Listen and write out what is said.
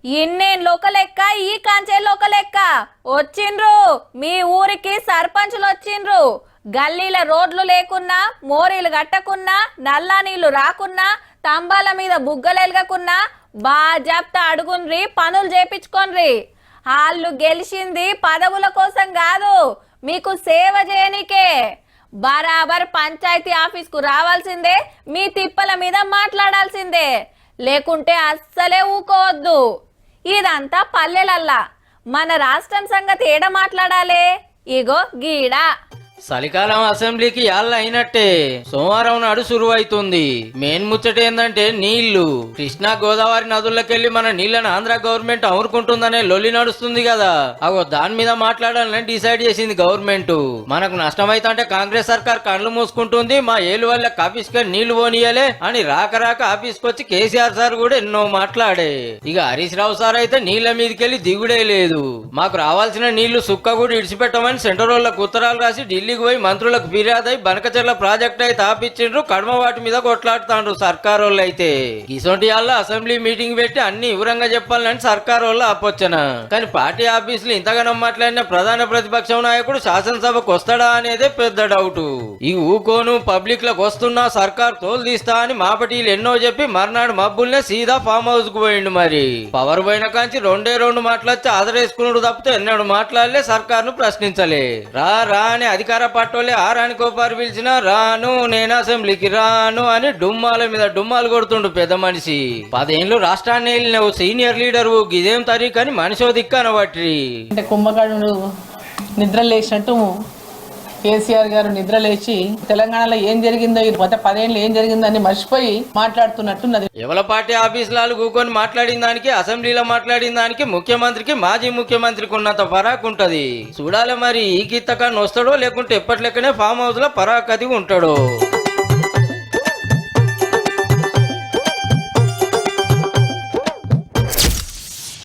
ఇన్నేళ్ళు ఒక లెక్క ఈ కాంచేళ్ళు ఒక లెక్క వచ్చిండ్రు మీ ఊరికి సర్పంచులు వచ్చిండ్రు గల్లీల రోడ్లు లేకున్నా మోరీలు కట్టకున్నా నల్లా నీళ్లు రాకున్నా తంబాల మీద బుగ్గలు ఎలగకున్నా బాజాప్తా అడుగుండ్రి పనులు చేపించుకోండ్రి వాళ్ళు గెలిచింది పదవుల కోసం కాదు మీకు సేవ చేయనికే బరాబర్ పంచాయతీ ఆఫీస్ కు రావాల్సిందే మీ తిప్పల మీద మాట్లాడాల్సిందే లేకుంటే అస్సలే ఊకోవద్దు ఇదంతా పల్లెలల్లా మన రాష్ట్రం సంగతి ఏడ మాట్లాడాలి ఇగో గీడ చలికాలం అసెంబ్లీకి యాళ్ళ అయినట్టే సోమవారం నాడు శురువైతుంది మెయిన్ ముచ్చట ఏందంటే నీళ్లు కృష్ణా గోదావరి నదుల్లోకెళ్లి మన నీళ్లను ఆంధ్ర గవర్నమెంట్ అమురుకుంటుందనే లొల్లి నడుస్తుంది కదా అగో దాని మీద మాట్లాడాలని డిసైడ్ చేసింది గవర్నమెంట్ మనకు నష్టమైతే కాంగ్రెస్ సర్కార్ కళ్ళు మూసుకుంటుంది మా ఏలు వల్ల ఆఫీస్ కి నీళ్లు పోనీయలే అని రాక ఆఫీస్ కి వచ్చి కేసీఆర్ సార్ కూడా ఎన్నో మాట్లాడే ఇక హరీష్ రావు సార్ అయితే నీళ్ల మీదకెళ్లి దిగుడే లేదు మాకు రావాల్సిన నీళ్లు సుక్క కూడా ఇడిచిపెట్టమని సెంటర్ వాళ్ళకు ఉత్తరాలు రాసి ఢిల్లీ పోయి మంత్రులకు ఫిర్యాదై బనకచెర్ల ప్రాజెక్ట్ అయితే ఆపించిండ్రు కడమ వాటి మీద కొట్లాడుతాండ్రు సర్కార్ వాళ్ళు అయితే ఇసొంటి వాళ్ళ అసెంబ్లీ మీటింగ్ పెట్టి అన్ని వివరంగా చెప్పాలని సర్కార్ వాళ్ళు ఆపొచ్చన కానీ పార్టీ ఆఫీసులు ఇంతగానో మాట్లాడిన ప్రధాన ప్రతిపక్ష నాయకుడు శాసనసభకు వస్తాడా అనేదే పెద్ద డౌట్ ఈ ఊకోను పబ్లిక్ లకు వస్తున్నా సర్కార్ తోలు తీస్తా అని మాపటీలు ఎన్నో చెప్పి మర్నాడు మబ్బుల్నే సీదా ఫామ్ హౌస్ కు పోయిండు మరి పవర్ పోయిన కాంచి రెండే మాటలొచ్చి ఆదరేసుకున్నాడు తప్పితే ఎన్నడు మాట్లాడలే సర్కార్ ను ప్రశ్నించలే రా అని అధికార పట్టోలే ఆరానికోపారు పిలిచినా రాను నేను అసెంబ్లీకి రాను అని డుమ్మాల మీద డుమ్మాలు కొడుతుండు పెద్ద మనిషి 10 ఏళ్ళు రాష్ట్రాన్ని వెళ్ళిన సీనియర్ లీడర్ గిదేం తరీక్ అని మనిషో దిక్కనబట్టి అంటే కుంభకర్ణుడు నిద్ర లేచినట్టు కేసీఆర్ గారు నిద్ర లేచి తెలంగాణలో ఏం జరిగిందో ఈ గత 10 ఏళ్ళు ఏం జరిగిందని మర్చిపోయి మాట్లాడుతున్నట్టున్నది ఎవల పార్టీ ఆఫీసులు కూకొని మాట్లాడిన దానికి అసెంబ్లీలో మాట్లాడిన దానికి ముఖ్యమంత్రికి మాజీ ముఖ్యమంత్రికి ఉన్నంత పరాకు ఉంటది చూడాలి మరి ఈ కిత్తకాన్ని వస్తాడో లేకుంటే ఎప్పటి లెక్కనే ఫామ్ హౌస్ లో పరాకది ఉంటాడో.